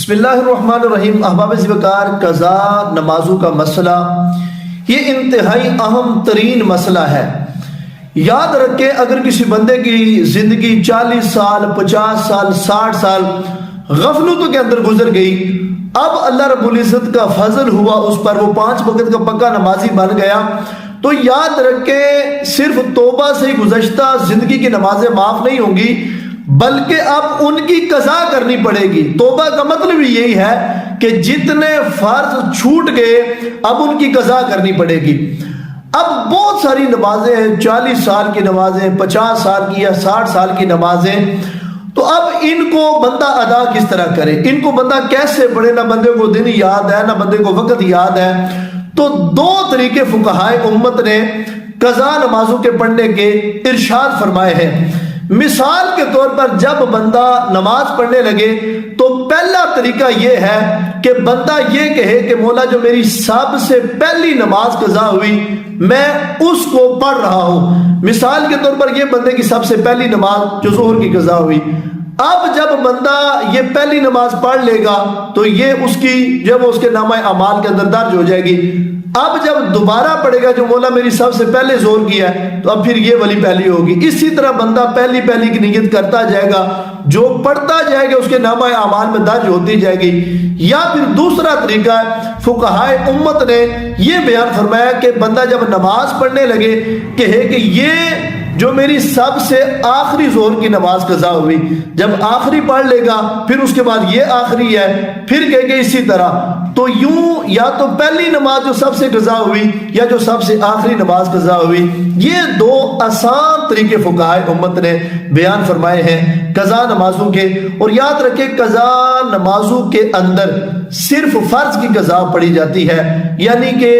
بسم اللہ الرحمن الرحیم۔ احباب وقار، قضا نمازوں کا مسئلہ یہ انتہائی اہم ترین مسئلہ ہے۔ یاد رکھیں، اگر کسی بندے کی زندگی 40 سال 50 سال 60 سال غفلتوں کے اندر گزر گئی، اب اللہ رب العزت کا فضل ہوا اس پر، وہ 5 وقت کا پکا نمازی بن گیا، تو یاد رکھیں صرف توبہ سے ہی گزشتہ زندگی کی نمازیں معاف نہیں ہوں گی، بلکہ اب ان کی قضا کرنی پڑے گی۔ توبہ کا مطلب یہی ہے کہ جتنے فرض چھوٹ گئے اب ان کی قضا کرنی پڑے گی۔ اب بہت ساری نمازیں ہیں، 40 سال کی نمازیں، 50 سال کی یا 60 سال کی نمازیں، تو اب ان کو بندہ ادا کس طرح کرے، ان کو بندہ کیسے پڑھے؟ نہ بندے کو دن یاد ہے، نہ بندے کو وقت یاد ہے۔ تو 2 طریقے فقہائے امت نے قضا نمازوں کے پڑھنے کے ارشاد فرمائے ہیں۔ مثال کے طور پر جب بندہ نماز پڑھنے لگے تو پہلا طریقہ یہ ہے کہ بندہ یہ کہے کہ مولا جو میری سب سے پہلی نماز قضا ہوئی میں اس کو پڑھ رہا ہوں۔ مثال کے طور پر یہ بندے کی سب سے پہلی نماز جو ظہر کی قضا ہوئی، اب جب بندہ یہ پہلی نماز پڑھ لے گا تو یہ اس کی جب اس کے نامہ اعمال کے اندر درج ہو جائے گی۔ اب جب دوبارہ پڑھے گا جو مولا میری سب سے پہلے ظہر کیا ہے تو اب پھر یہ والی پہلی ہوگی۔ اسی طرح بندہ پہلی کی نیت کرتا جائے گا، جو پڑھتا جائے گا اس کے نامہ اعمال میں درج ہوتی جائے گی۔ یا پھر دوسرا طریقہ فقہائے امت نے یہ بیان فرمایا کہ بندہ جب نماز پڑھنے لگے کہے کہ یہ جو میری سب سے آخری ظہر کی نماز قضا ہوئی، جب آخری پڑھ لے گا پھر اس کے بعد یہ آخری ہے، پھر کہے کہ اسی طرح، تو یوں یا تو پہلی نماز جو سب سے قضا ہوئی یا جو سب سے آخری نماز قضا ہوئی۔ یہ 2 آسان طریقے فقہائے امت نے بیان فرمائے ہیں قضا نمازوں کے۔ اور یاد رکھیں قضا نمازوں کے اندر صرف فرض کی قضا پڑھی جاتی ہے، یعنی کہ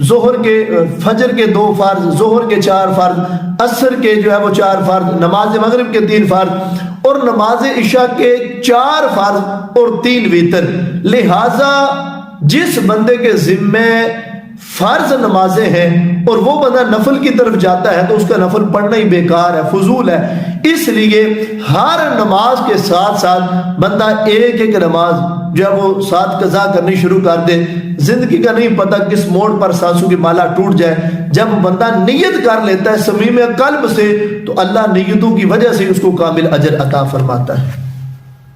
ظہر کے فجر کے 2 فرض، ظہر کے 4 فرض، عصر کے جو ہے وہ 4 فرض، نماز مغرب کے 3 فرض اور نماز عشاء کے 4 فرض اور 3 وتر۔ لہٰذا جس بندے کے ذمے فرض نمازیں ہیں اور وہ بندہ نفل کی طرف جاتا ہے تو اس کا نفل پڑھنا ہی بیکار ہے، فضول ہے۔ اس لیے ہر نماز کے ساتھ ساتھ بندہ ایک نماز جو ہے وہ ساتھ قضا کرنی شروع کر دے۔ زندگی کا نہیں پتہ کس موڑ پر سانسوں کی مالا ٹوٹ جائے۔ جب بندہ نیت کر لیتا ہے صمیم قلب سے تو اللہ نیتوں کی وجہ سے اس کو کامل اجر عطا فرماتا ہے۔